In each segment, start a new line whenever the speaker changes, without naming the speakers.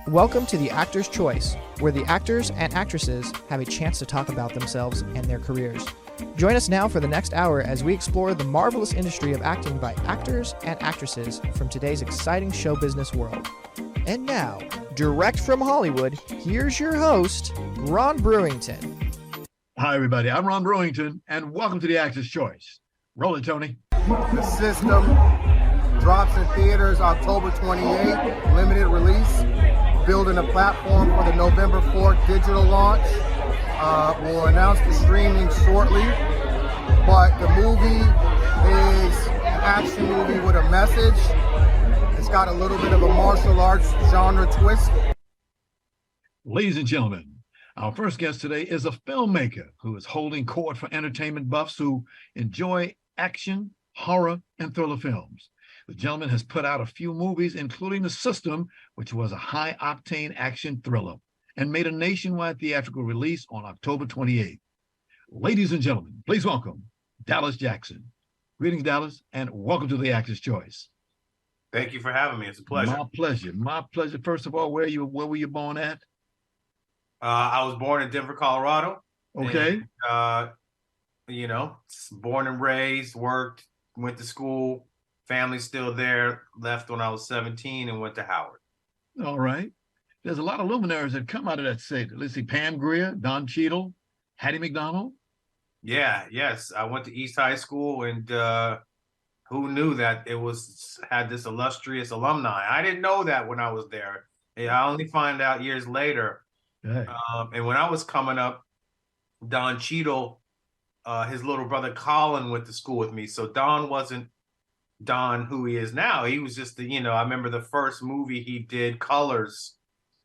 Welcome to The Actor's Choice, where the actors and actresses have a chance to talk about themselves and their careers. Join us now for the next hour as we explore the marvelous industry of acting by actors and actresses from today's exciting show business world. And now, direct from Hollywood, here's your host, Ron Brewington.
Hi, everybody. I'm Ron Brewington, and welcome to The Actor's Choice. Roll it, Tony.
The System drops in theaters October 28th, limited release. Building a platform for the November 4th digital launch. We'll announce the streaming shortly, but the movie is an action movie with a message. It's got a little bit of a martial arts genre twist.
Ladies and gentlemen, our first guest today is a filmmaker who is holding court for entertainment buffs who enjoy action, horror, and thriller films. The gentleman has put out a few movies, including The System, which was a high-octane action thriller, and made a nationwide theatrical release on October 28th. Ladies and gentlemen, please welcome Dallas Jackson. Greetings, Dallas, and welcome to The Actor's Choice.
Thank you for having me. It's a pleasure.
My pleasure. My pleasure. First of all, where were you born at?
I was born in Denver, Colorado.
Okay.
And, born and raised, worked, went to school. Family's still there, left when I was 17 and went to Howard.
All right. There's a lot of luminaries that come out of that state. Let's see, Pam Grier, Don Cheadle, Hattie McDonald.
Yes. I went to East High School, and who knew that it had this illustrious alumni? I didn't know that when I was there. I only find out years later.
Hey.
And when I was coming up, Don Cheadle, his little brother Colin went to school with me. So Don wasn't Don who he is now. He was just I remember the first movie he did, Colors.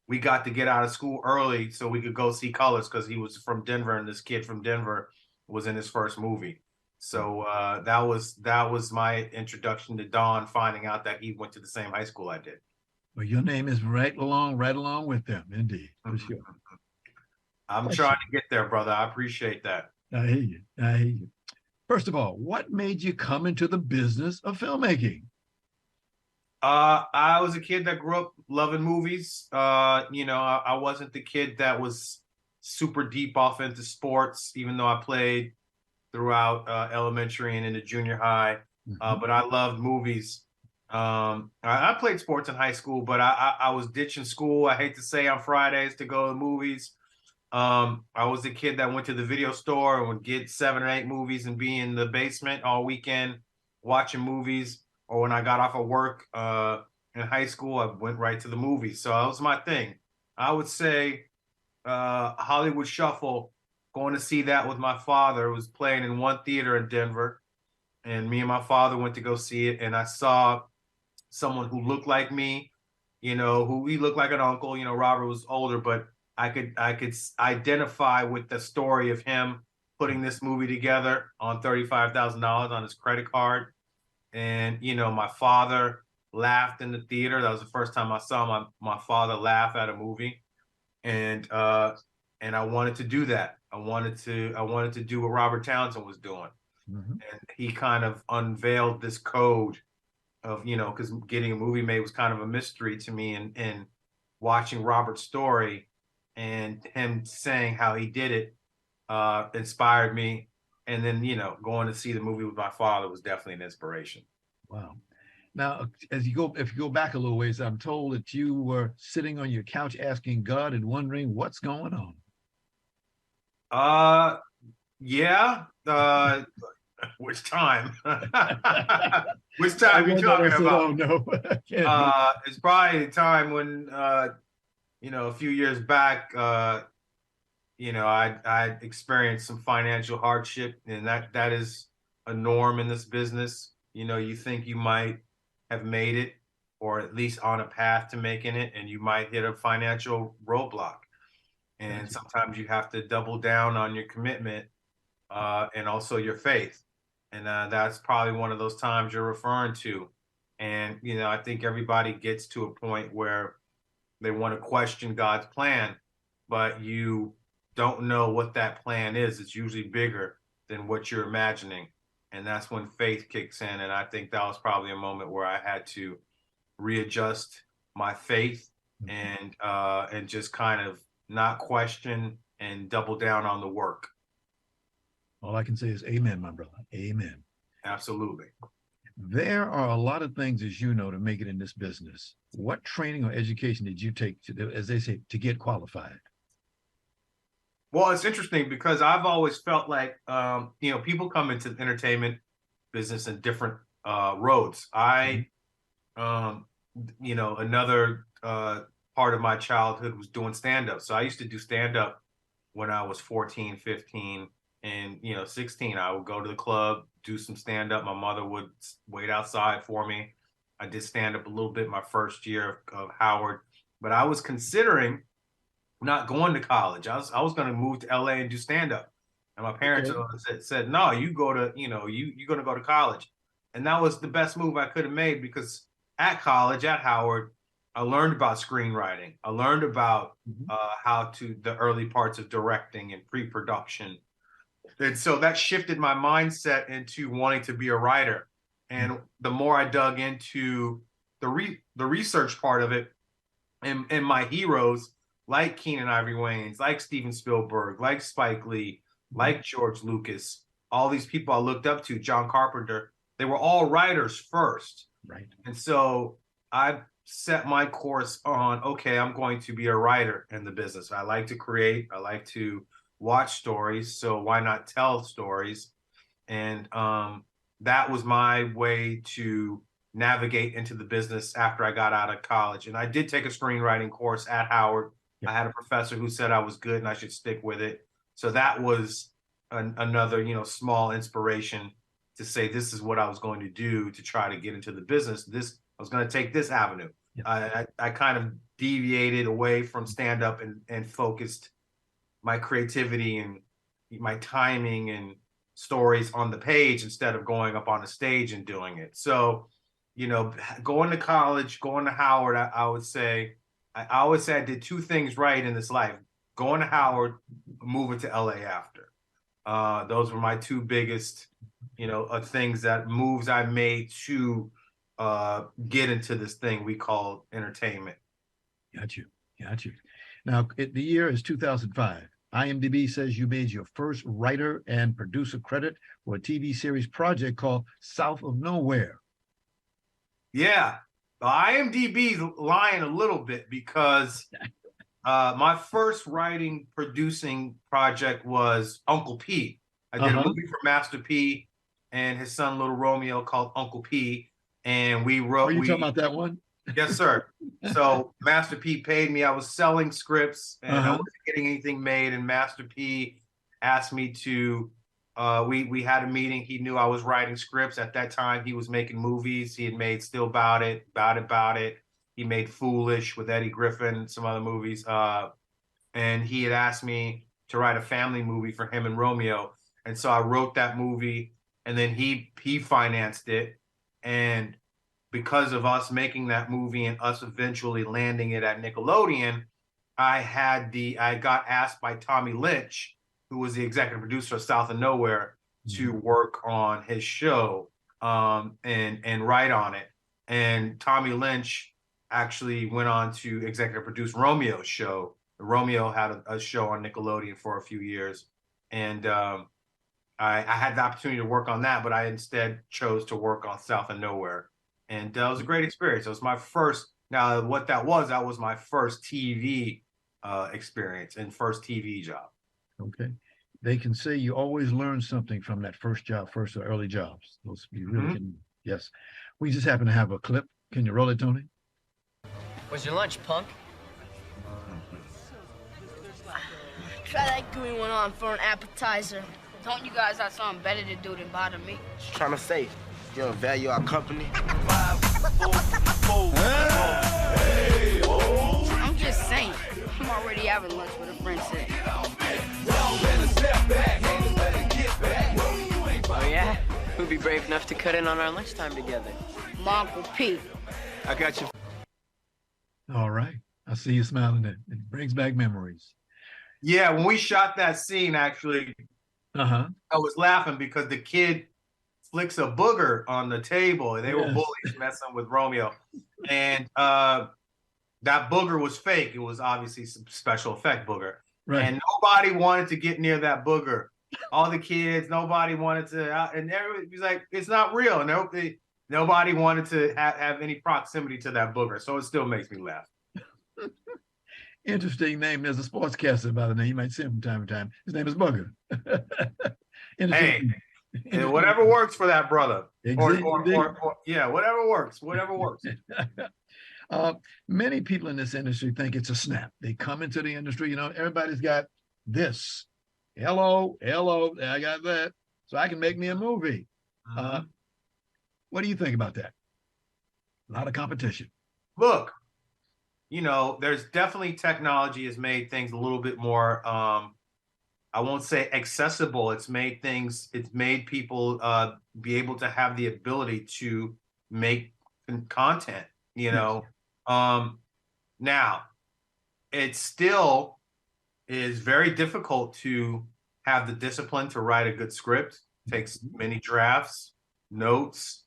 We got to get out of school early so we could go see Colors because he was from Denver, and this kid from Denver was in his first movie. So that was my introduction to Don, finding out that he went to the same high school I did.
Well, your name is right along with them, indeed, for sure.
I'm trying to get there, brother. I appreciate that.
I hear you. First of all, what made you come into the business of filmmaking?
I was a kid that grew up loving movies. I wasn't the kid that was super deep off into sports, even though I played throughout elementary and into junior high. But I loved movies. I played sports in high school, but I was ditching school. I hate to say, on Fridays to go to the movies. I was the kid that went to the video store and would get 7 or 8 movies and be in the basement all weekend watching movies. Or when I got off of work in high school, I went right to the movies. So that was my thing. I would say Hollywood Shuffle, going to see that with my father. It was playing in one theater in Denver. And me and my father went to go see it. And I saw someone who looked like me, who he looked like an uncle. Robert was older, but I could identify with the story of him putting this movie together on $35,000 on his credit card. And, my father laughed in the theater. That was the first time I saw my father laugh at a movie. And I wanted to do that. I wanted to do what Robert Townsend was doing. Mm-hmm. And he kind of unveiled this code of, because getting a movie made was kind of a mystery to me, and watching Robert's story and him saying how he did it inspired me. And then, going to see the movie with my father was definitely an inspiration.
Wow. Now, if you go back a little ways, I'm told that you were sitting on your couch asking God and wondering what's going
on. Yeah. Which time? Which time are you talking about?
Oh, no.
It's probably a time when, a few years back, I experienced some financial hardship, and that is a norm in this business. You think you might have made it, or at least on a path to making it, and you might hit a financial roadblock. And sometimes you have to double down on your commitment and also your faith. And that's probably one of those times you're referring to. And, I think everybody gets to a point where they want to question God's plan, but you don't know what that plan is. It's usually bigger than what you're imagining. And that's when faith kicks in. And I think that was probably a moment where I had to readjust my faith and just kind of not question and double down on the work.
All I can say is amen, my brother. Amen.
Absolutely.
There are a lot of things, as you know, to make it in this business. What training or education did you take to, as they say, to get qualified?
Well, it's interesting because I've always felt like, people come into the entertainment business in different roads. Another part of my childhood was doing stand-up. So I used to do stand-up when I was 14, 15, and 16. I would go to the club, do some stand-up. My mother would wait outside for me. I did stand-up a little bit my first year of Howard, but I was considering not going to college. I was going to move to LA and do stand-up. And my parents said, no, you're going to go to college. And that was the best move I could have made, because at college, at Howard, I learned about screenwriting. I learned about the early parts of directing and pre-production. And so that shifted my mindset into wanting to be a writer. And the more I dug into the research part of it, and my heroes like Keenen Ivory Wayans, like Steven Spielberg, like Spike Lee, like George Lucas, all these people I looked up to, John Carpenter, they were all writers first.
Right.
And so I set my course on, okay, I'm going to be a writer in the business. I like to create. I like to watch stories. So why not tell stories? And that was my way to navigate into the business after I got out of college. And I did take a screenwriting course at Howard. Yep. I had a professor who said I was good and I should stick with it. So that was another, small inspiration to say this is what I was going to do to try to get into the business. I was going to take this avenue. Yep. I kind of deviated away from stand-up and focused my creativity and my timing and stories on the page instead of going up on a stage and doing it. So, going to college, going to Howard, I always say I did two things right in this life: going to Howard, moving to LA after. Those were my two biggest, moves I made to get into this thing we call entertainment.
Got you. Now, the year is 2005. IMDb says you made your first writer and producer credit for a TV series project called South of Nowhere.
Yeah, IMDb's lying a little bit, because my first writing producing project was Uncle P. I did a movie for Master P and his son Little Romeo called Uncle P, and we wrote.
Are you talking about that one?
Yes, sir. So Master P paid me. I was selling scripts and I wasn't getting anything made. And Master P asked me to, we had a meeting. He knew I was writing scripts. At that time, he was making movies. He had made Still Bout It. He made Foolish with Eddie Griffin, some other movies. And he had asked me to write a family movie for him and Romeo. And so I wrote that movie, and then he financed it. And because of us making that movie and us eventually landing it at Nickelodeon, I got asked by Tommy Lynch, who was the executive producer of South of Nowhere, to work on his show and write on it. And Tommy Lynch actually went on to executive produce Romeo's show. Romeo had a show on Nickelodeon for a few years. And I had the opportunity to work on that, but I instead chose to work on South of Nowhere. And it was a great experience. It was my first, now what that was my first TV experience and first TV job.
Okay. They can say you always learn something from that first or early jobs. Those you really can, yes. We just happen to have a clip. Can you roll it, Tony?
What's your lunch, punk?
Try that green one on for an appetizer. Don't you guys have something better to do than bother me?
Just trying to say, you don't value our company?
I'm just saying. I'm already having lunch with a friend today.
Oh, yeah? Who'd be brave enough to cut in on our lunchtime together?
My Uncle P.
I got you.
All right. I see you smiling. It brings back memories.
Yeah, when we shot that scene, actually, I was laughing because the kid flicks a booger on the table, and they were
Yes.
bullies messing with Romeo, and that booger was fake. It was obviously some special effect booger,
Right.
and nobody wanted to get near that booger. All the kids, nobody wanted to, and everybody was like, "It's not real." And nobody wanted to have any proximity to that booger. So it still makes me laugh.
Interesting name. There's a sportscaster by the name. You might see him from time to time. His name is Bugger.
Hey, whatever works for that brother.
Exactly.
Or yeah, whatever works. Whatever works.
Many people in this industry think it's a snap. They come into the industry, you know, everybody's got this. Hello, I got that. So I can make me a movie. What do you think about that? A lot of competition.
Look, you know, there's definitely technology has made things a little bit more, I won't say accessible. It's made people be able to have the ability to make content, you know. Now, it still is very difficult to have the discipline to write a good script. It takes many drafts, notes,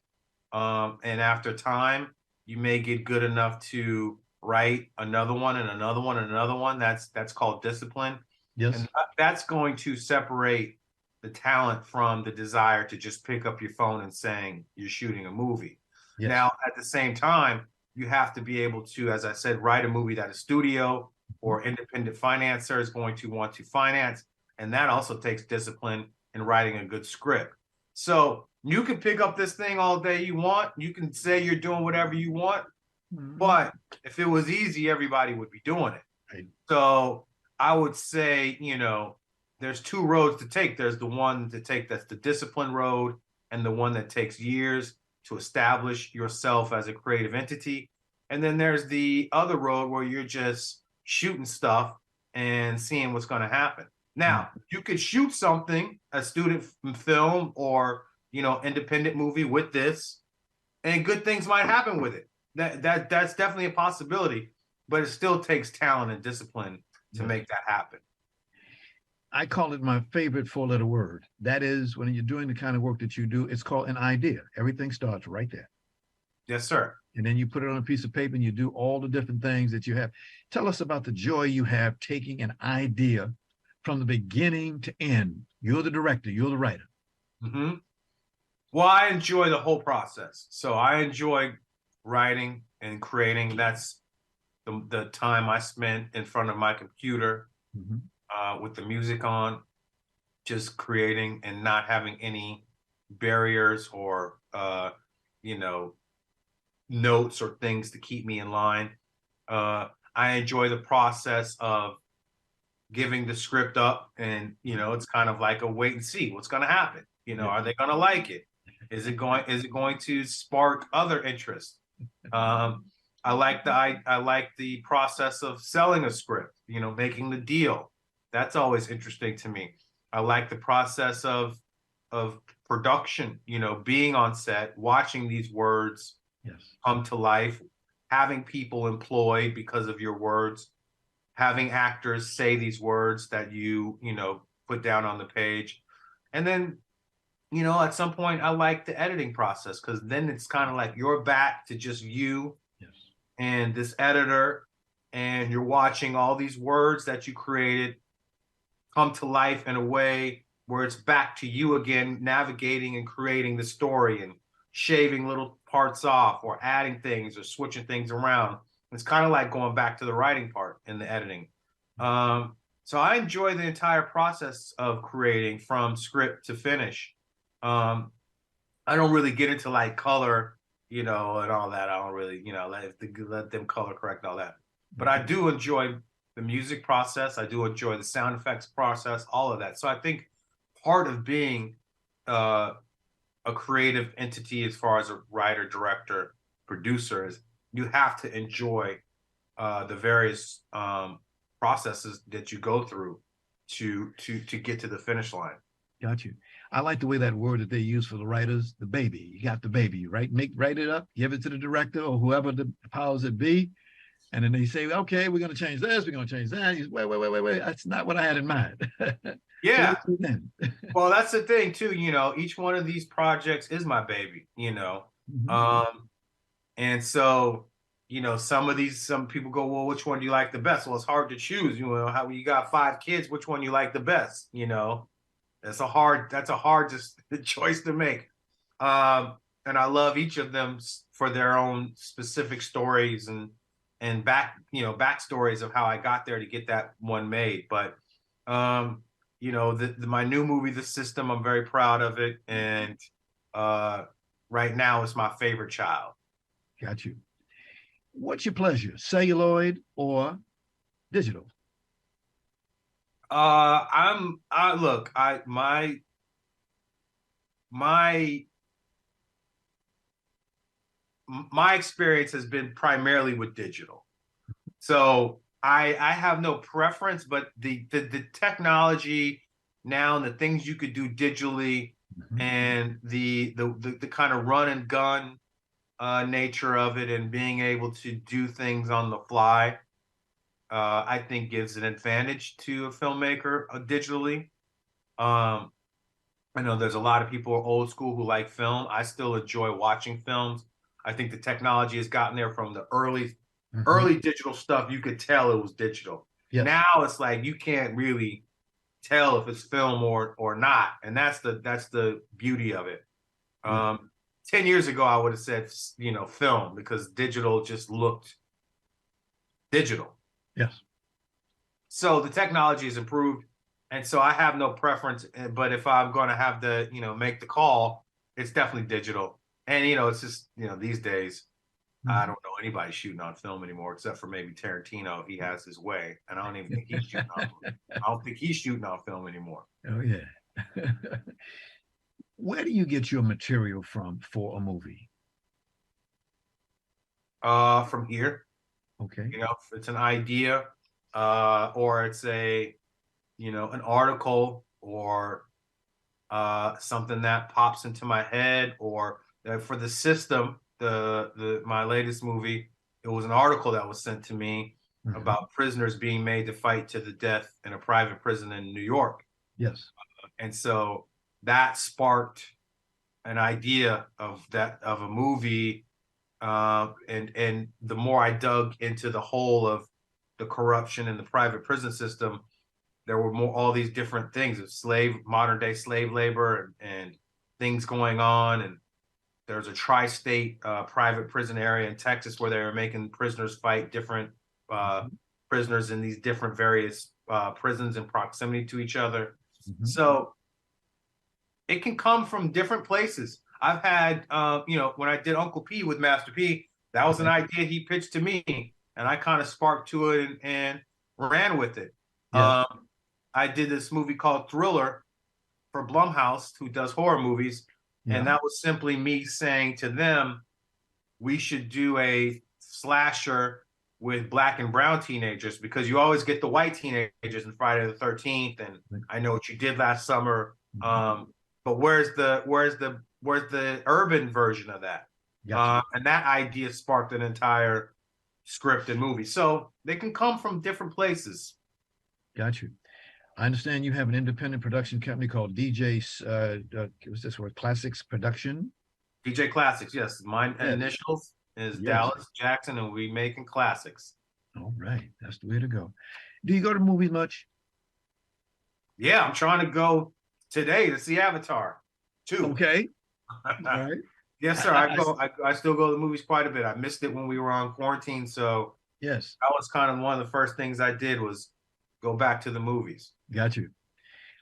and after time, you may get good enough to write another one and another one and another one. That's called discipline.
Yes.
And that's going to separate the talent from the desire to just pick up your phone and saying you're shooting a movie.
Yes.
Now, at the same time, you have to be able to, as I said, write a movie that a studio or independent financier is going to want to finance. And that also takes discipline in writing a good script. So you can pick up this thing all day you want. You can say you're doing whatever you want. But if it was easy, everybody would be doing it.
Right.
So I would say, you know, there's two roads to take. There's the one to take that's the discipline road, and the one that takes years to establish yourself as a creative entity. And then there's the other road where you're just shooting stuff and seeing what's going to happen. Now, you could shoot something, a student film or, you know, independent movie with this, and good things might happen with it. That's definitely a possibility, but it still takes talent and discipline to make that happen.
I call it my favorite four-letter word. That is, when you're doing the kind of work that you do, it's called an idea. Everything starts right there.
Yes, sir.
And then you put it on a piece of paper and you do all the different things that you have. Tell us about the joy you have taking an idea from the beginning to end. You're the director, you're the writer.
Well, I enjoy the whole process. So I enjoy writing and creating. That's the time I spent in front of my computer with the music on, just creating and not having any barriers or, you know, notes or things to keep me in line. I enjoy the process of giving the script up, and, you know, it's kind of like a wait and see what's going to happen. You know, are they going to like it? Is it going to spark other interest? I like the process of selling a script, you know, making the deal. That's always interesting to me. I like the process of production, you know, being on set, watching these words come to life, having people employed because of your words, having actors say these words that you know, put down on the page. And then, you know, at some point I like the editing process, because then it's kind of like you're back to just you and this editor, and you're watching all these words that you created come to life in a way where it's back to you again, navigating and creating the story and shaving little parts off or adding things or switching things around. It's kind of like going back to the writing part in the editing. So I enjoy the entire process of creating from script to finish. I don't really get into like color, you know, and all that. I don't really, you know, let them color correct and all that. But I do enjoy the music process. I do enjoy the sound effects process, all of that. So I think part of being a creative entity as far as a writer, director, producer is you have to enjoy the various processes that you go through to get to the finish line.
Got you. I like the way that word that they use for the writers, the baby. You got the baby, right? Write it up, give it to the director or whoever the powers that be. And then they say, okay, we're going to change this, we're going to change that. Wait. That's not what I had in mind.
Yeah.
So then.
Well, that's the thing too. Each one of these projects is my baby. And so, some people go, well, which one do you like the best? Well, it's hard to choose. How you got 5 kids, which one you like the best? That's a hard just choice to make. And I love each of them for their own specific stories and backstories of how I got there to get that one made. But my new movie, The System, I'm very proud of it, and right now it's my favorite child.
Got you. What's your pleasure, celluloid or digital?
My experience has been primarily with digital. So I have no preference, but the technology now and the things you could do digitally, and the kind of run and gun nature of it, and being able to do things on the fly, I think gives an advantage to a filmmaker digitally. I know there's a lot of people who are old school who like film. I still enjoy watching films. I think the technology has gotten there from the early digital stuff. You could tell it was digital. Yes. Now it's like you can't really tell if it's film or not, and that's the beauty of it. 10 years ago, I would have said film, because digital just looked digital.
Yes.
So the technology has improved, and so I have no preference. But if I'm going to have to make the call, it's definitely digital. And it's just these days, I don't know anybody shooting on film anymore, except for maybe Tarantino if he has his way. And I don't even think he's shooting on. I don't think he's shooting on film anymore.
Oh yeah. Where do you get your material from for a movie?
From here.
Okay.
If it's an idea, or it's an article, or something that pops into my head, or for The System, my latest movie, it was an article that was sent to me about prisoners being made to fight to the death in a private prison in New York.
Yes.
And so that sparked an idea of a movie. And the more I dug into the whole of the corruption in the private prison system, there were all these different things of modern day slave labor and things going on. And there's a tri-state private prison area in Texas where they were making prisoners fight different prisoners in these different various prisons in proximity to each other. So it can come from different places. I've had, when I did Uncle P with Master P, that was an idea he pitched to me, and I kind of sparked to it and ran with it. Yes. I did this movie called Thriller for Blumhouse, who does horror movies. Yeah. And that was simply me saying to them, we should do a slasher with Black and brown teenagers, because you always get the white teenagers in Friday the 13th, and I Know What You Did Last Summer. But where's the urban version of that? Gotcha. And that idea sparked an entire script and movie. So they can come from different places.
Got you. I understand you have an independent production company called DJ, what's this word? Classics Production?
DJ Classics, yes. My initials is Dallas Jackson, and we making classics.
All right. That's the way to go. Do you go to movies much?
Yeah, I'm trying to go today to see Avatar 2.
Okay. All right.
Yes, sir. I still go to the movies quite a bit. I missed it when we were on quarantine, so
yes,
that was kind of one of the first things I did was go back to the movies.
Got you.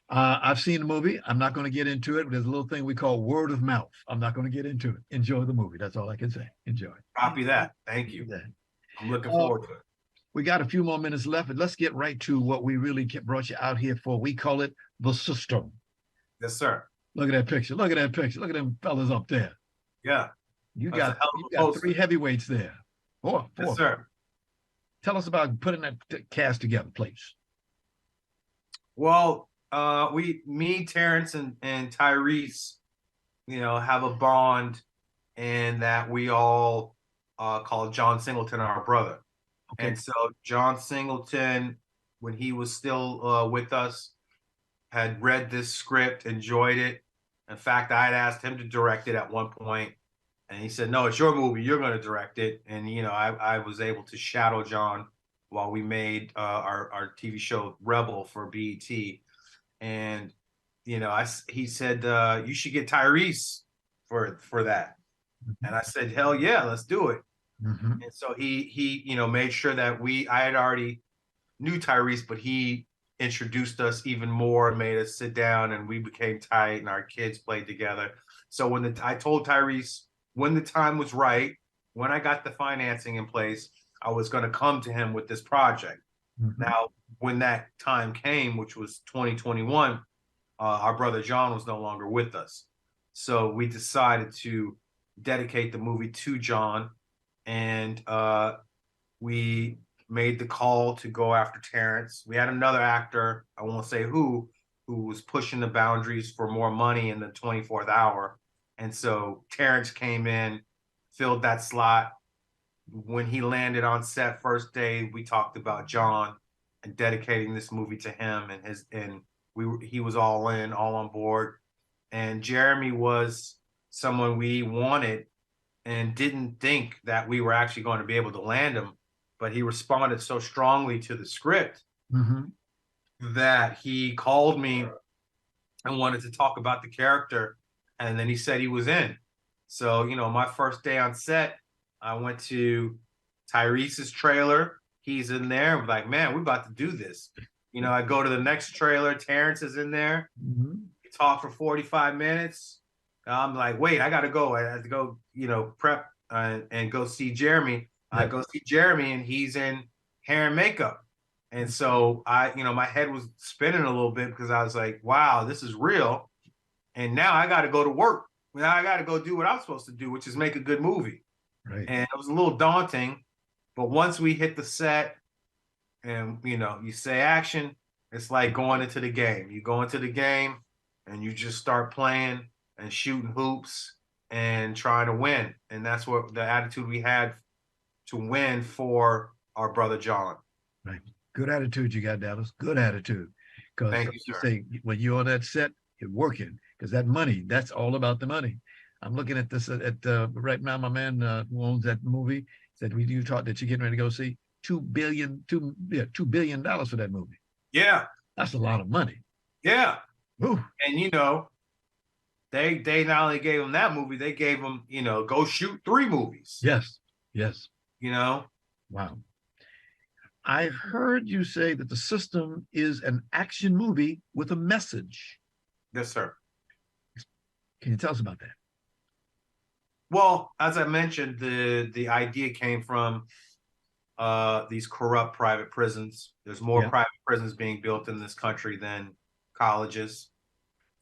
I've seen the movie. I'm not going to get into it. There's a little thing we call word of mouth. I'm not going to get into it. Enjoy the movie. That's all I can say. Enjoy.
Copy that. Thank you. I'm looking forward to it.
We got a few more minutes left, and let's get right to what we really brought you out here for. We call it The System.
Yes, sir.
Look at that picture. Look at that picture. Look at them fellas up there.
Yeah.
You got 3 heavyweights there. Four.
Yes, sir.
Tell us about putting that cast together, please.
Well, me, Terrence, and Tyrese, have a bond, and that we all call John Singleton our brother. Okay. And so John Singleton, when he was still with us, had read this script, enjoyed it. In fact, I had asked him to direct it at one point, and he said, "No, it's your movie. You're going to direct it." And I was able to shadow John while we made our TV show Rebel for BET. And he said, "You should get Tyrese for that." And I said, "Hell yeah, let's do it."
Mm-hmm.
And so he made sure that I had already knew Tyrese, but he introduced us even more and made us sit down, and we became tight, and our kids played together. So when I told Tyrese when the time was right, when I got the financing in place, I was going to come to him with this project.
Mm-hmm.
Now, when that time came, which was 2021, our brother John was no longer with us. So we decided to dedicate the movie to John, and we made the call to go after Terrence. We had another actor, I won't say who was pushing the boundaries for more money in the 24th hour. And so Terrence came in, filled that slot. When he landed on set first day, we talked about John and dedicating this movie to him, and he was all in, all on board. And Jeremy was someone we wanted and didn't think that we were actually going to be able to land him, but he responded so strongly to the script that he called me and wanted to talk about the character, and then he said he was in. So, my first day on set, I went to Tyrese's trailer. He's in there. I'm like, man, we're about to do this. I go to the next trailer. Terrence is in there.
Mm-hmm.
We talk for 45 minutes. I'm like, wait, I got to go. I have to go, prep and go see Jeremy. I go see Jeremy, and he's in hair and makeup. And so my head was spinning a little bit because I was like, wow, this is real. And now I got to go to work. Now I got to go do what I'm supposed to do, which is make a good movie.
Right.
And it was a little daunting. But once we hit the set and, you say action, it's like going into the game. You go into the game and you just start playing and shooting hoops and trying to win. And that's what the attitude we had to win for our brother John.
Right. Good attitude you got, Dallas. Good attitude. Because you say when you're on that set, you're working. Because that money, that's all about the money. I'm looking at this right now. My man who owns that movie said you talked that you're getting ready to go see $2 billion for that movie.
Yeah,
that's a lot of money.
Yeah,
Ooh.
And they not only gave him that movie, they gave him go shoot 3 movies.
Yes.
Wow.
I heard you say that the system is an action movie with a message.
Yes, sir.
Can you tell us about that?
Well, as I mentioned, the idea came from these corrupt private prisons. There's more private prisons being built in this country than colleges.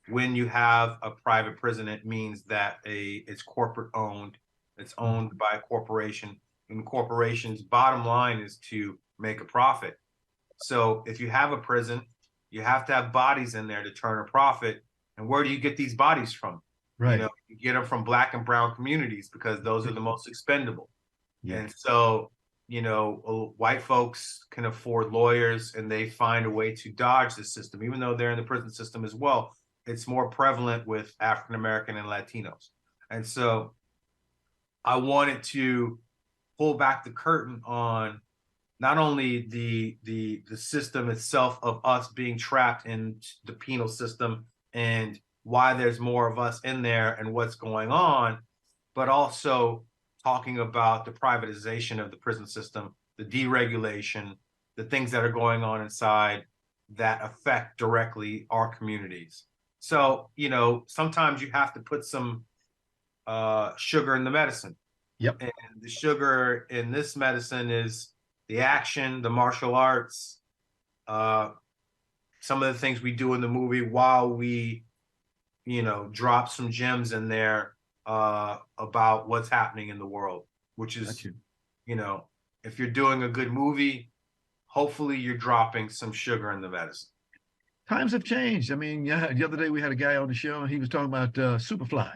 When you have a private prison, it means that it's corporate owned. It's owned by a corporation, and the corporation's bottom line is to make a profit. So if you have a prison, you have to have bodies in there to turn a profit. And where do you get these bodies from?
Right.
You get them from Black and brown communities because those are the most expendable.
Yeah.
And so, white folks can afford lawyers and they find a way to dodge the system, even though they're in the prison system as well. It's more prevalent with African American and Latinos. And so I wanted to pull back the curtain on not only the system itself of us being trapped in the penal system and why there's more of us in there and what's going on, but also talking about the privatization of the prison system, the deregulation, the things that are going on inside that affect directly our communities. So, sometimes you have to put some sugar in the medicine.
Yep.
And the sugar in this medicine is the action, the martial arts, some of the things we do in the movie while we, drop some gems in there about what's happening in the world, which is, if you're doing a good movie, hopefully you're dropping some sugar in the medicine.
Times have changed. I mean, the other day we had a guy on the show and he was talking about Superfly.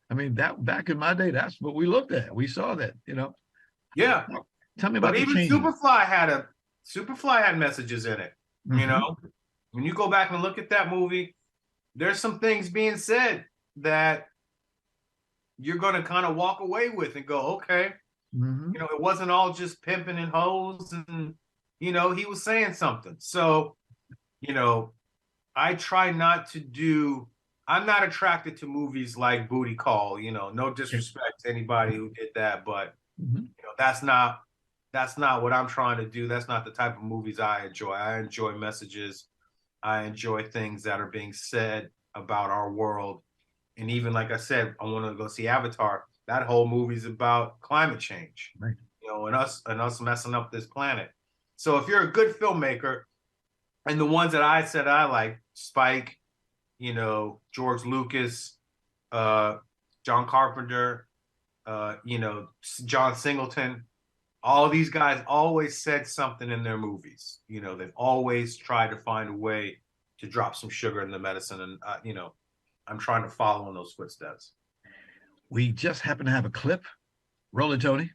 I mean, that back in my day, that's what we looked at. We saw that,
Yeah.
Tell me about
but even Superfly had messages in it, when you go back and look at that movie, there's some things being said that you're going to kind of walk away with and go, okay, you know, it wasn't all just pimping and hoes, and, you know, he was saying something. So, you know, I try not to do, I'm not attracted to movies like Booty Call, you know, no disrespect to anybody who did that, but you know, that's not what I'm trying to do. That's not the type of movies I enjoy. I enjoy messages. I enjoy things that are being said about our world. And even like I said, I want to go see Avatar. That whole movie's about climate change,
Right.
you know, and us messing up this planet. So if you're a good filmmaker, and the ones that I said I like, Spike, you know, George Lucas, John Carpenter, you know, John Singleton, all these guys always said something in their movies. You know, they've always tried to find a way to drop some sugar in the medicine. And, you know, I'm trying to follow in those footsteps.
We just happen to have a clip. Roll it, Tony.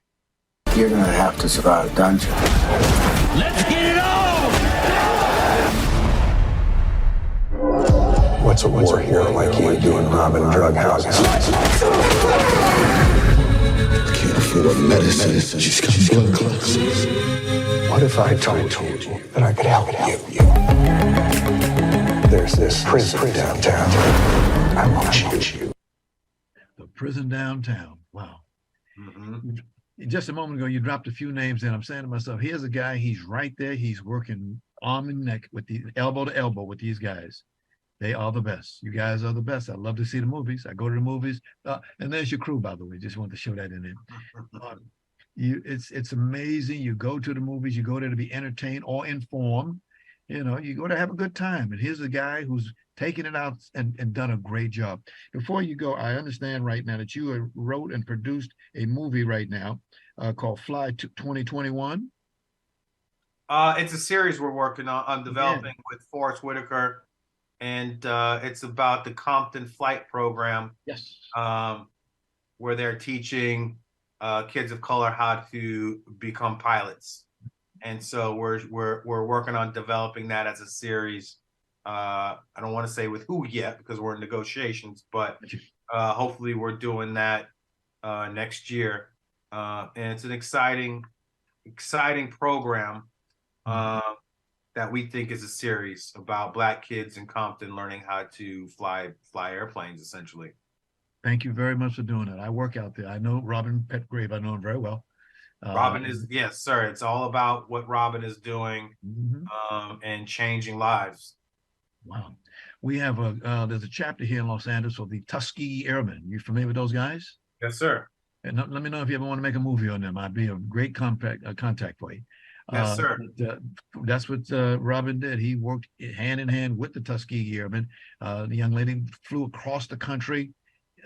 You're gonna have to survive a dungeon.
Let's get it on!
What's a war hero like you doing robbing drug houses? Can't afford medicine. She's got blood clots. What if I told you that I could help you? There's this prison downtown. I want you.
The prison downtown. Wow. Just a moment ago, you dropped a few names in. I'm saying to myself, here's a guy, he's right there. He's working arm and neck with the elbow to elbow with these guys. They are the best. You guys are the best. I love to see the movies. I go to the movies. And there's your crew, by the way. Just wanted to show that in there. It's amazing. You go to the movies. You go there to be entertained or informed. You know, you go to have a good time. And here's a guy who's taken it out and done a great job. Before you go, I understand right now that you wrote and produced a movie right now called Fly 2021.
It's a series we're working on developing with Forrest Whitaker. And it's about the Compton Flight Program.
Yes.
Where they're teaching kids of color how to become pilots. And so we're working on developing that as a series. I don't want to say with who yet because we're in negotiations, but hopefully we're doing that next year. And it's an exciting program that we think is a series about Black kids in Compton learning how to fly airplanes, essentially.
Thank you very much for doing that. I work out there. I know Robin Petgrave. I know him very well.
Robin is, yes, sir. It's all about what Robin is doing and changing lives.
Wow. We have there's a chapter here in Los Angeles for the Tuskegee Airmen. You familiar with those guys?
Yes, sir.
And let me know if you ever want to make a movie on them. I'd be a great contact for you.
Yes, sir.
That's what Robin did. He worked hand in hand with the Tuskegee Airmen. The young lady flew across the country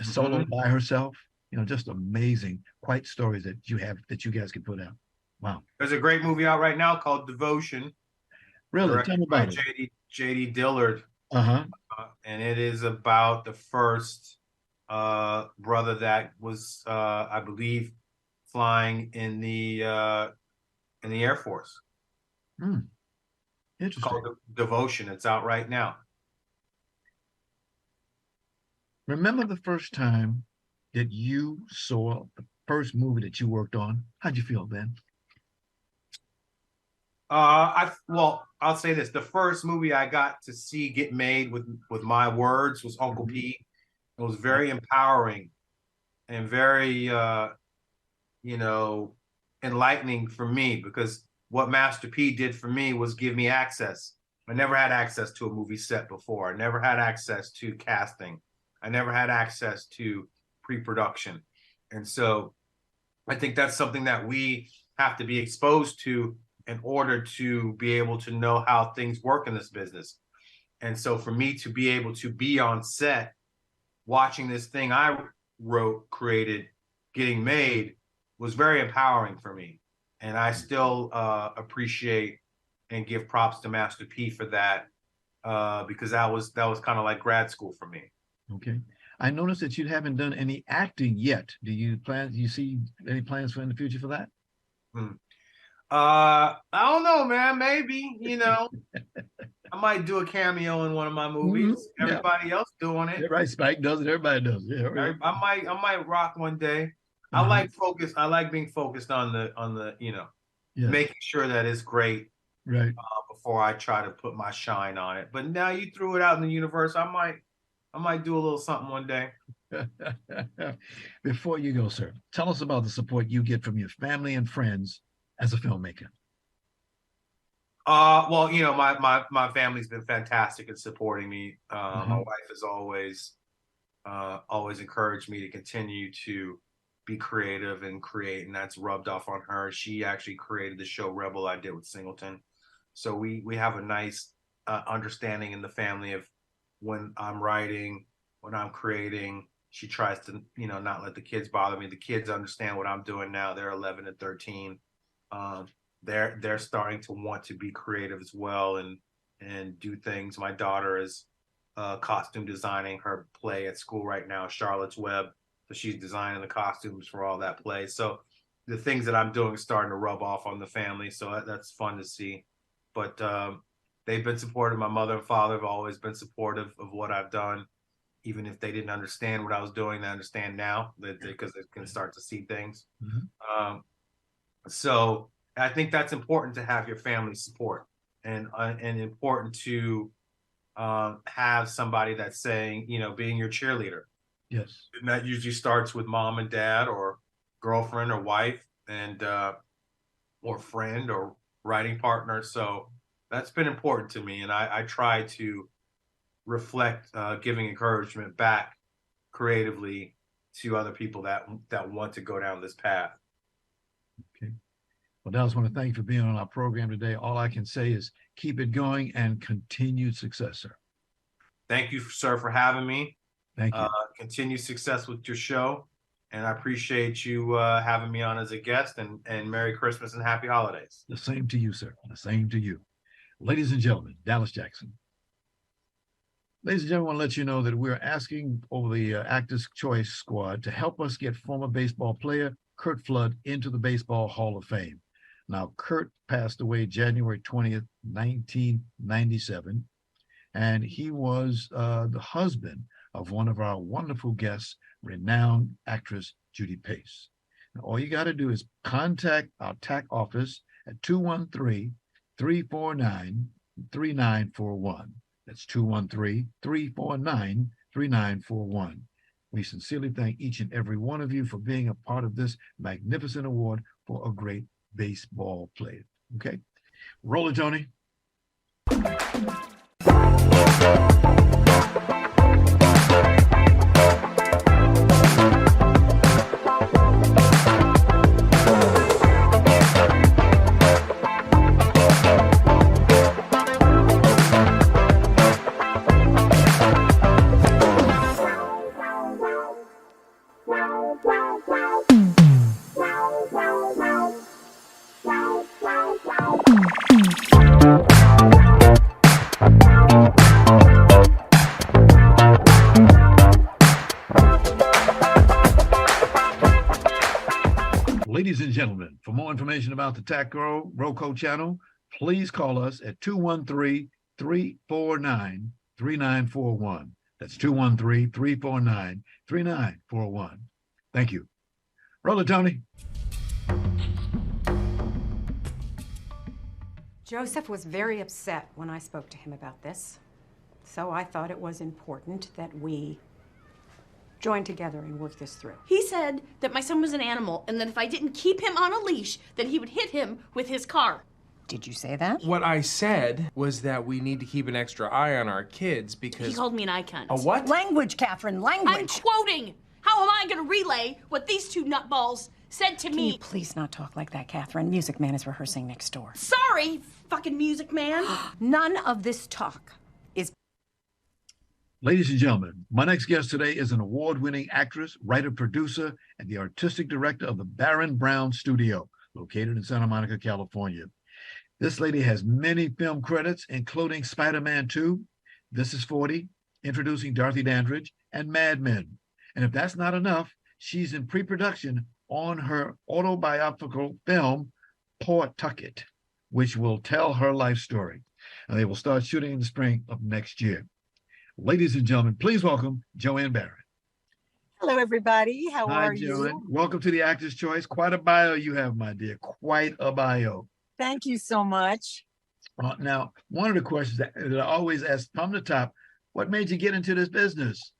solo by herself. You know, just amazing, quite stories that you guys can put out. Wow.
There's a great movie out right now called Devotion.
Really? Tell me about it.
J.D. Dillard. And it is about the first brother that was, I believe, flying in the Air Force.
Interesting.
It's called Devotion. It's out right now.
Remember the first time that you saw the first movie that you worked on? How'd you feel then?
I'll say this: the first movie I got to see get made with my words was Uncle P. It was very empowering and very, enlightening for me, because what Master P did for me was give me access. I never had access to a movie set before. I never had access to casting. I never had access to pre-production. And so I think that's something that we have to be exposed to in order to be able to know how things work in this business. And so for me to be able to be on set, watching this thing I wrote, created, getting made, was very empowering for me. And I still appreciate and give props to Master P for that, because that was kind of like grad school for me.
Okay. I noticed that you haven't done any acting yet. Do you see any plans in the future for that?
I don't know, man. Maybe, I might do a cameo in one of my movies.
Yeah.
Everybody else doing it.
Yeah, right. Spike does it. Everybody does it. Yeah, right.
I might rock one day. I like focus. I like being focused on the making sure that it's great.
Right.
Before I try to put my shine on it. But now you threw it out in the universe. I might do a little something one day.
Before you go, sir, tell us about the support you get from your family and friends as a filmmaker.
Well, my family's been fantastic in supporting me. My wife has always encouraged me to continue to be creative and create, and that's rubbed off on her. She actually created the show Rebel I did with Singleton. So we have a nice understanding in the family of when I'm writing, when I'm creating. She tries to, not let the kids bother me. The kids understand what I'm doing now. They're 11 and 13. They're starting to want to be creative as well and do things. My daughter is costume designing her play at school right now, Charlotte's Web. So she's designing the costumes for all that play. So the things that I'm doing is starting to rub off on the family. So that's fun to see. But they've been supportive. My mother and father have always been supportive of what I've done. Even if they didn't understand what I was doing, they understand now because they can start to see things. So I think that's important to have your family support and important to have somebody that's saying, being your cheerleader.
Yes.
And that usually starts with mom and dad or girlfriend or wife and or friend or writing partner. So that's been important to me. And I try to reflect giving encouragement back creatively to other people that want to go down this path.
Okay. Well, Dallas, I want to thank you for being on our program today. All I can say is keep it going and continued success, sir.
Thank you, sir, for having me.
Thank you.
Continued success with your show. And I appreciate you having me on as a guest, and Merry Christmas and Happy Holidays.
The same to you, sir. The same to you. Ladies and gentlemen, Dallas Jackson. Ladies and gentlemen, I want to let you know that we're asking over the Actors Choice Squad to help us get former baseball player Curt Flood into the Baseball Hall of Fame. Now, Curt passed away January 20th, 1997, and he was the husband of one of our wonderful guests, renowned actress Judy Pace. Now, all you got to do is contact our TAC office at 213-349-3941. That's 213-349-3941. We sincerely thank each and every one of you for being a part of this magnificent award for a great baseball player. Okay? Roll it, Tony. Ladies and gentlemen, for more information about the TAC Roco channel, please call us at 213-349-3941. That's 213-349-3941. Thank you. Roll it, Tony.
Joseph was very upset when I spoke to him about this, so I thought it was important that we join together and work this through.
He said that my son was an animal and that if I didn't keep him on a leash, then he would hit him with his car.
Did you say that?
What I said was that we need to keep an extra eye on our kids because...
He called me an icon.
A what?
Language, Catherine, language!
I'm quoting! How am I gonna relay what these two nutballs said to me?
Can you please not talk like that, Catherine? Music Man is rehearsing next door.
Sorry, fucking Music Man.
None of this talk is...
Ladies and gentlemen, my next guest today is an award-winning actress, writer, producer, and the artistic director of the Baron Brown Studio, located in Santa Monica, California. This lady has many film credits, including Spider-Man 2, This Is 40, Introducing Dorothy Dandridge, and Mad Men. And if that's not enough, she's in pre-production on her autobiographical film, Pawtucket, which will tell her life story. And they will start shooting in the spring of next year. Ladies and gentlemen, please welcome Joanne Barron.
Hello, everybody. How
Hi,
are
Joanne.
you?
Welcome to the Actor's Choice. Quite a bio you have, my dear. Quite a bio.
Thank you so much.
Now, one of the questions that I always ask from the top, what made you get into this business?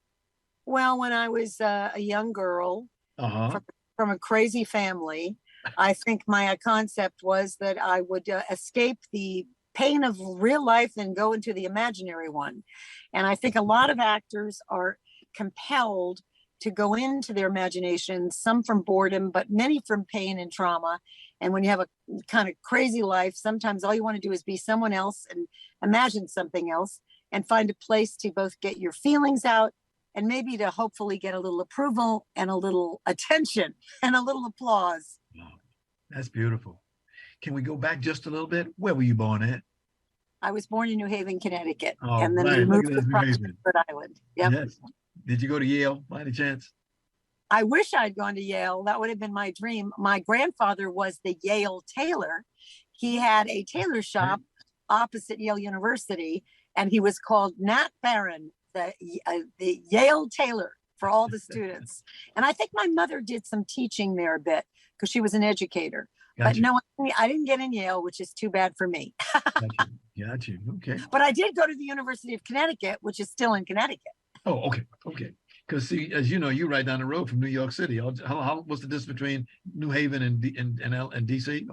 Well, when I was a young girl from a crazy family, I think my concept was that I would escape the pain of real life and go into the imaginary one. And I think a lot of actors are compelled to go into their imagination, some from boredom, but many from pain and trauma. And when you have a kind of crazy life, sometimes all you want to do is be someone else and imagine something else and find a place to both get your feelings out and maybe to hopefully get a little approval and a little attention and a little applause.
Wow, that's beautiful. Can we go back just a little bit? Where were you born at?
I was born in New Haven, Connecticut,
Oh,
and then
right.
we
Look
moved
at
to
this, New Haven.
Rhode Island. Yep.
Yes. Did you go to Yale by any chance?
I wish I'd gone to Yale. That would have been my dream. My grandfather was the Yale tailor. He had a tailor shop opposite Yale University, and he was called Nat Barron, the Yale tailor for all the students. And I think my mother did some teaching there a bit because she was an educator. But no, I didn't get in Yale, which is too bad for me.
Got you. Okay.
But I did go to the University of Connecticut, which is still in Connecticut.
Oh, okay. Okay. Because see, as you know, you're right down the road from New York City. How what's the distance between New Haven and DC?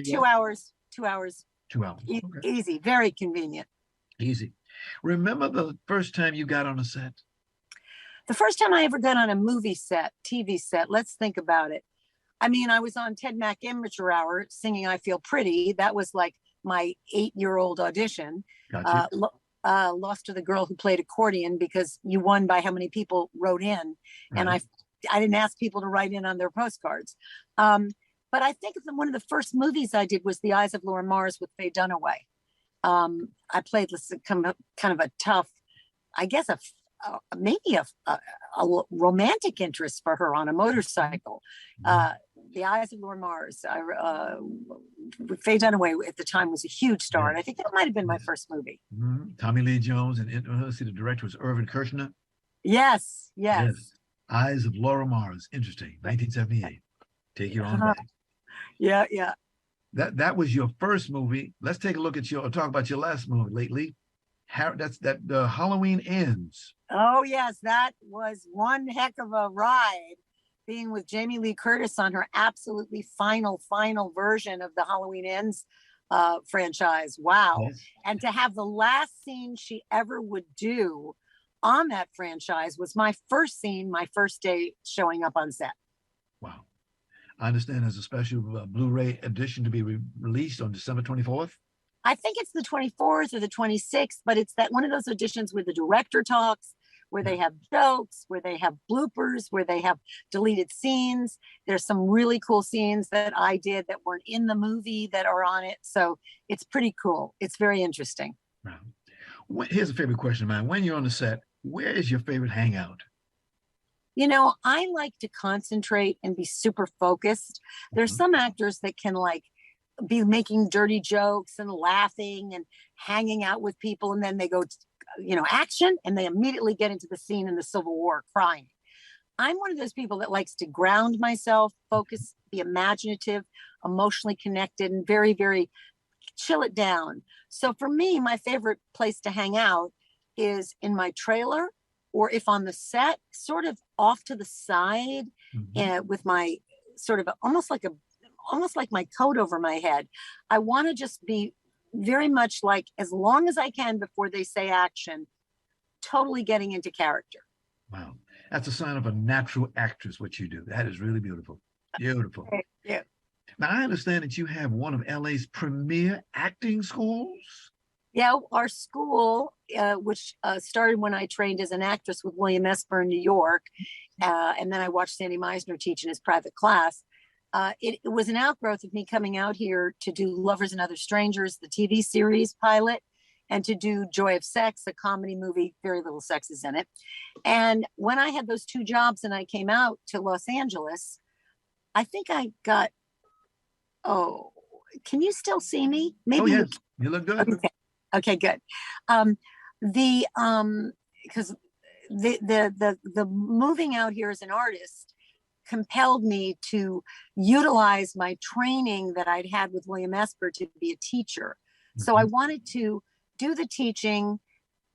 2 hours. 2 hours.
2 hours. Okay.
Easy. Very convenient.
Easy. Remember the first time you got on a set?
The first time I ever got on a movie set, TV set, let's think about it. I mean, I was on Ted Mack Amateur Hour singing I Feel Pretty. That was like my 8-year-old audition.
Gotcha.
Lost to the girl who played accordion because you won by how many people wrote in. Right. And I didn't ask people to write in on their postcards. But I think one of the first movies I did was The Eyes of Laura Mars with Faye Dunaway. I played kind of a tough, I guess, maybe a romantic interest for her on a motorcycle. The Eyes of Laura Mars. Faye Dunaway at the time was a huge star, and I think that might have been my first movie.
Mm-hmm. Tommy Lee Jones, and the director was Irvin Kershner.
Yes.
Eyes of Laura Mars. Interesting. 1978. Take your own back.
Yeah.
That was your first movie. Let's take a look at talk about your last movie lately. The Halloween Ends.
Oh yes, that was one heck of a ride. Being with Jamie Lee Curtis on her absolutely final version of the Halloween Ends franchise. Wow. Yes. And to have the last scene she ever would do on that franchise was my first scene, my first day showing up on set.
Wow. I understand there's a special Blu-ray edition to be released on December 24th.
I think it's the 24th or the 26th, but it's that one of those editions where the director talks, where they have jokes, where they have bloopers, where they have deleted scenes. There's some really cool scenes that I did that weren't in the movie that are on it. So it's pretty cool. It's very interesting.
Wow. Here's a favorite question of mine. When you're on the set, where is your favorite hangout?
You know, I like to concentrate and be super focused. There's some actors that can be making dirty jokes and laughing and hanging out with people, and then they go action, and they immediately get into the scene in the Civil War crying. I'm one of those people that likes to ground myself, focus, be imaginative, emotionally connected, and very, very chill it down. So for me, my favorite place to hang out is in my trailer, or if on the set, sort of off to the side, with my sort of almost like my coat over my head. I want to just be very much like, as long as I can before they say action, totally getting into character.
Wow. That's a sign of a natural actress, what you do. That is really beautiful. Beautiful.
Yeah.
Now, I understand that you have one of LA's premier acting schools.
Yeah, our school, which started when I trained as an actress with William Esper in New York, and then I watched Sandy Meisner teach in his private class. It was an outgrowth of me coming out here to do Lovers and Other Strangers, the TV series pilot, and to do Joy of Sex, a comedy movie, very little sex is in it. And when I had those two jobs and I came out to Los Angeles, I think I got, can you still see me? Maybe.
Oh, yes. You look good.
Okay. Okay, good. Because the moving out here as an artist compelled me to utilize my training that I'd had with William Esper to be a teacher. So I wanted to do the teaching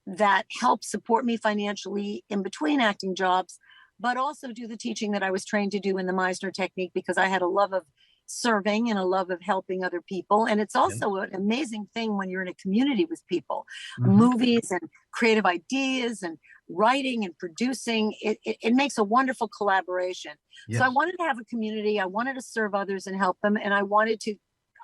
that helped support me financially in between acting jobs, but also do the teaching that I was trained to do in the Meisner technique, because I had a love of serving and a love of helping other people. And it's also an amazing thing when you're in a community with people, movies and creative ideas and writing and producing. It makes a wonderful collaboration. So I wanted to have a community. I wanted to serve others and help them. And I wanted to,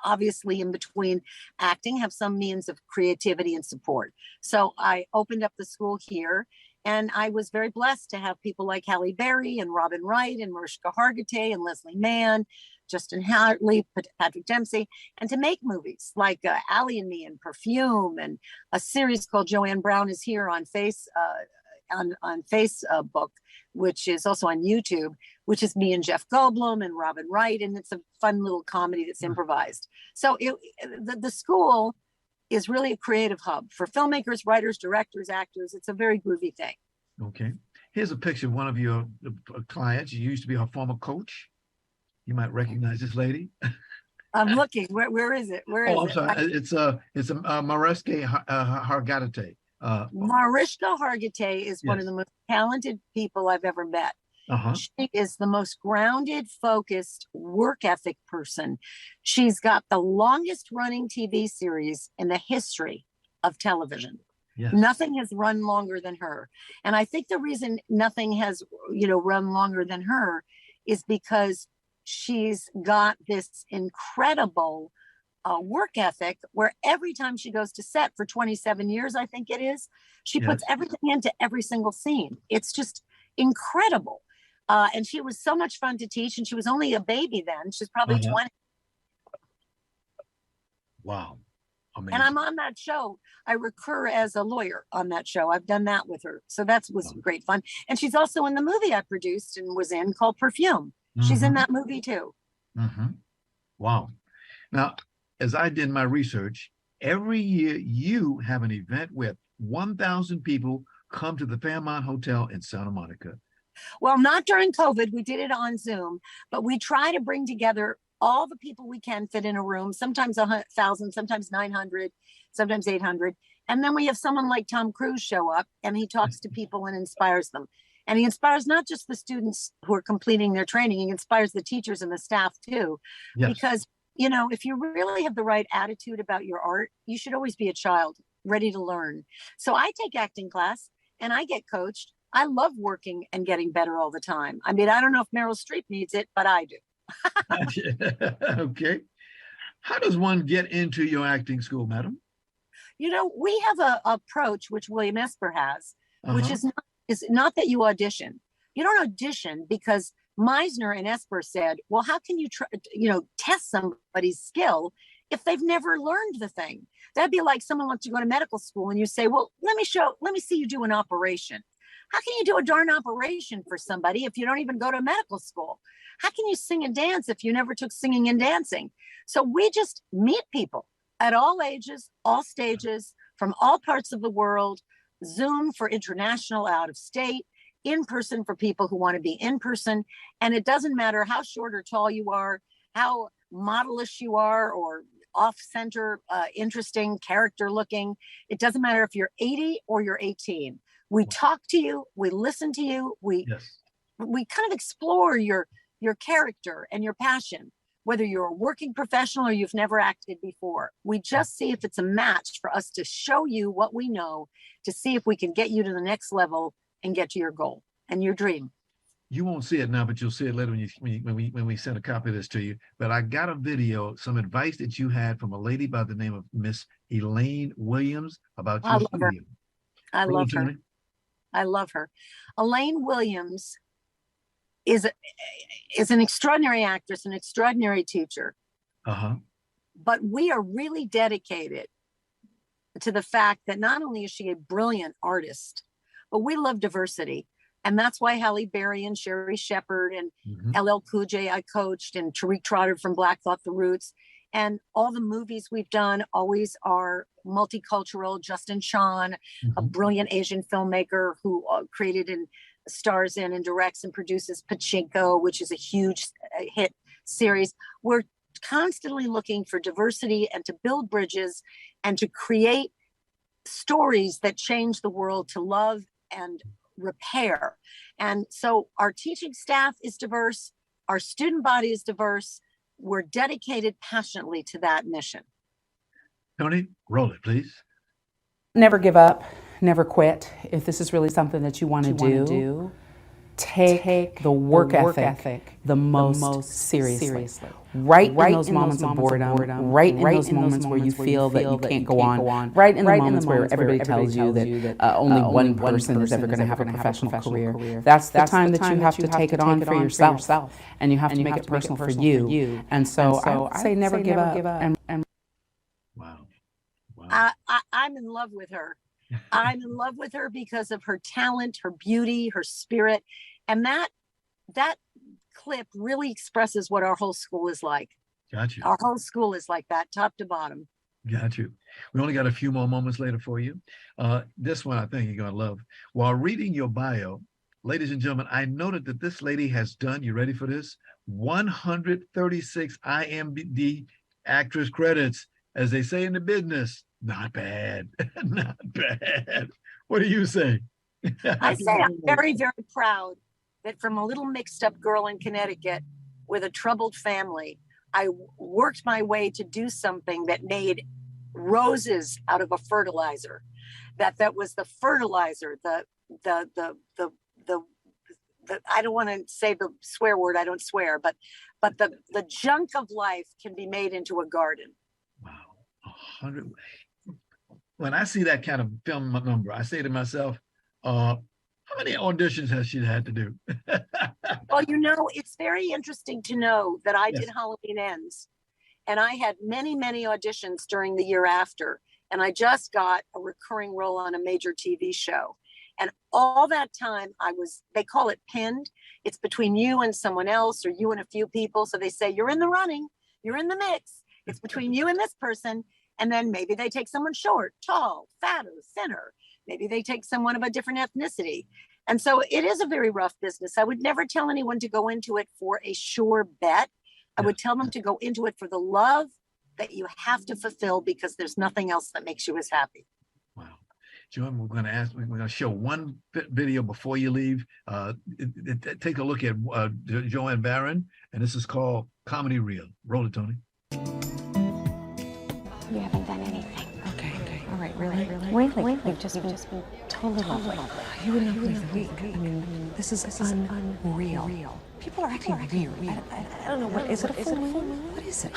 obviously, in between acting, have some means of creativity and support. So I opened up the school here, and I was very blessed to have people like Halle Berry and Robin Wright and Mariska Hargitay and Leslie Mann, Justin Hartley, Patrick Dempsey, and to make movies like Allie and Me and Perfume, and a series called Joanne Brown is Here on Facebook, which is also on YouTube, which is me and Jeff Goldblum and Robin Wright, and it's a fun little comedy that's improvised. So the school is really a creative hub for filmmakers, writers, directors, actors. It's a very groovy thing.
Okay. Here's a picture of one of your clients. You used to be her former coach. You might recognize this lady.
I'm looking. Where is it? Where is it?
I'm sorry. It's Mariska Hargitay.
Mariska Hargitay is one of the most talented people I've ever met. She is the most grounded, focused, work ethic person. She's got the longest running TV series in the history of television. Nothing has run longer than her. And I think the reason nothing has, run longer than her is because she's got this incredible work ethic, where every time she goes to set for 27 years, I think it is, she puts everything into every single scene. It's just incredible. And she was so much fun to teach, and she was only a baby then. She's probably 20.
Wow. Amazing.
And I'm on that show. I recur as a lawyer on that show. I've done that with her. So that was great fun. And she's also in the movie I produced and was in called Perfume. She's in that movie too.
Wow. Now, as I did my research, every year you have an event where 1,000 people come to the Fairmont Hotel in Santa Monica.
Well, not during COVID. We did it on Zoom, but we try to bring together all the people we can fit in a room, sometimes 1,000, sometimes 900, sometimes 800. And then we have someone like Tom Cruise show up, and he talks to people and inspires them. And he inspires not just the students who are completing their training, he inspires the teachers and the staff too. Because, if you really have the right attitude about your art, you should always be a child ready to learn. So I take acting class and I get coached. I love working and getting better all the time. I mean, I don't know if Meryl Streep needs it, but I do.
Okay. How does one get into your acting school, madam?
We have a approach, which William Esper has, which is not that you audition. You don't audition because Meisner and Esper said, well, how can you test somebody's skill if they've never learned the thing? That'd be like someone wants to go to medical school and you say, well, let me see you do an operation. How can you do a darn operation for somebody if you don't even go to medical school? How can you sing and dance if you never took singing and dancing? So we just meet people at all ages, all stages, from all parts of the world. Zoom for international, out of state, in person for people who want to be in person. And it doesn't matter how short or tall you are, how modelish you are, or off center, interesting, character looking. It doesn't matter if you're 80 or you're 18. We talk to you, we listen to you, we kind of explore your character and your passion, whether you're a working professional or you've never acted before. We just see if it's a match for us to show you what we know, to see if we can get you to the next level and get to your goal and your dream.
You won't see it now, but you'll see it later when we send a copy of this to you. But I got a video, some advice that you had from a lady by the name of Miss Elaine Williams about your studio.
I love her. I love her. Elaine Williams is an extraordinary actress, an extraordinary teacher. But we are really dedicated to the fact that not only is she a brilliant artist, but we love diversity. And that's why Halle Berry and Sherry Shepherd and LL Cool J I coached, and Tariq Trotter from Black Thought The Roots. And all the movies we've done always are multicultural. Justin Chon, a brilliant Asian filmmaker who created and stars in and directs and produces Pachinko, which is a huge hit series. We're constantly looking for diversity and to build bridges and to create stories that change the world to love and repair. And so our teaching staff is diverse, our student body is diverse. We're dedicated passionately to that mission.
Tony, roll it, please.
Never give up, never quit. If this is really something that you want to do, take the work ethic the most seriously. Right in those moments of boredom, right in those moments where you feel that you can't go on, right in the moments where everybody tells you that only one person is ever going to have a professional career. That's the time that you have to take it on for yourself, and you have to make it personal for you. And so I would say never give up.
Wow.
I'm in love with her. I'm in love with her because of her talent, her beauty, her spirit. And that clip really expresses what our whole school is like.
Got you.
Our whole school is like that, top to bottom.
Got you. We only got a few more moments later for you. This one I think you're going to love. While reading your bio, ladies and gentlemen, I noted that this lady has done, you ready for this? 136 IMDb actress credits. As they say in the business, not bad. Not bad. What do you say?
I say I'm very, very proud that from a little mixed up girl in Connecticut with a troubled family, I worked my way to do something that made roses out of a fertilizer. That was the fertilizer, the I don't want to say the swear word, I don't swear, but the junk of life can be made into a garden.
Wow. 100. When I see that kind of film number, I say to myself, how many auditions has she had to do?
Well, you know, it's very interesting to know that I did Halloween Ends, and I had many, many auditions during the year after, and I just got a recurring role on a major TV show. And all that time they call it pinned. It's between you and someone else or you and a few people. So they say, you're in the running, you're in the mix. It's between you and this person. And then maybe they take someone short, tall, fatter, thinner. Maybe they take someone of a different ethnicity. And so it is a very rough business. I would never tell anyone to go into it for a sure bet. I would tell them to go into it for the love that you have to fulfill because there's nothing else that makes you as happy.
Wow. Joanne, we're going to show one video before you leave. Take a look at Joanne Barron, and this is called Comedy Reel. Roll it, Tony.
You haven't done anything. Okay.
All right, really?
Really? You've just been totally lovely.
You wouldn't believe the week. I mean, this is unreal. People are acting weird. I don't know. What is it? A full moon? What is it?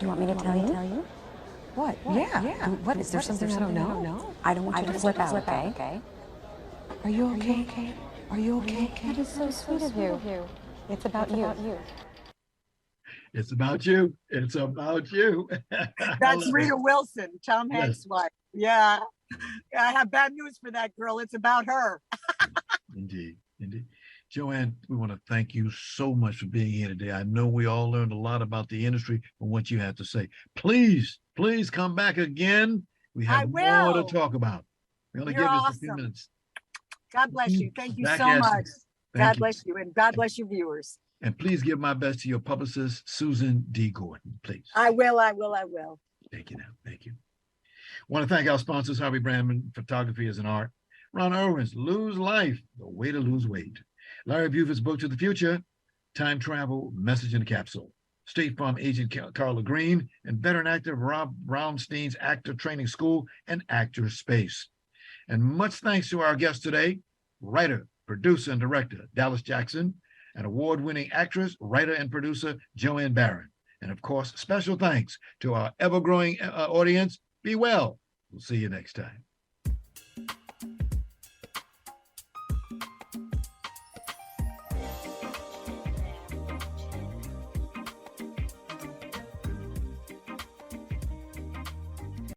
Do you want me to tell you?
What? Yeah. What? Is there something I don't know?
I don't want you to flip out, okay?
Are you okay? Are you okay?
That is so sweet of you. It's about you.
It's about you. It's about you.
That's Rita Wilson, Tom Hanks' wife. Yeah. I have bad news for that girl. It's about her.
Indeed. Joanne, we want to thank you so much for being here today. I know we all learned a lot about the industry and what you had to say. Please come back again. We have more to talk about. We're going to give you a few minutes.
God bless you. Thank you so much. God bless you, and God bless your viewers.
And please give my best to your publicist, Susan D. Gordon, please.
I will.
Thank you now. Thank you. I want to thank our sponsors, Harvey Brandman, Photography is an Art, Ron Irwin's Lose Life, The Way to Lose Weight, Larry Buford's Book to the Future, Time Travel, Message in a Capsule, State Farm agent Carla Green, and veteran actor Rob Brownstein's Actor Training School and Actor Space. And much thanks to our guest today, writer, producer, and director, Dallas Jackson, and award-winning actress, writer, and producer, Joanne Barron. And of course, special thanks to our ever-growing audience. Be well. We'll see you next time.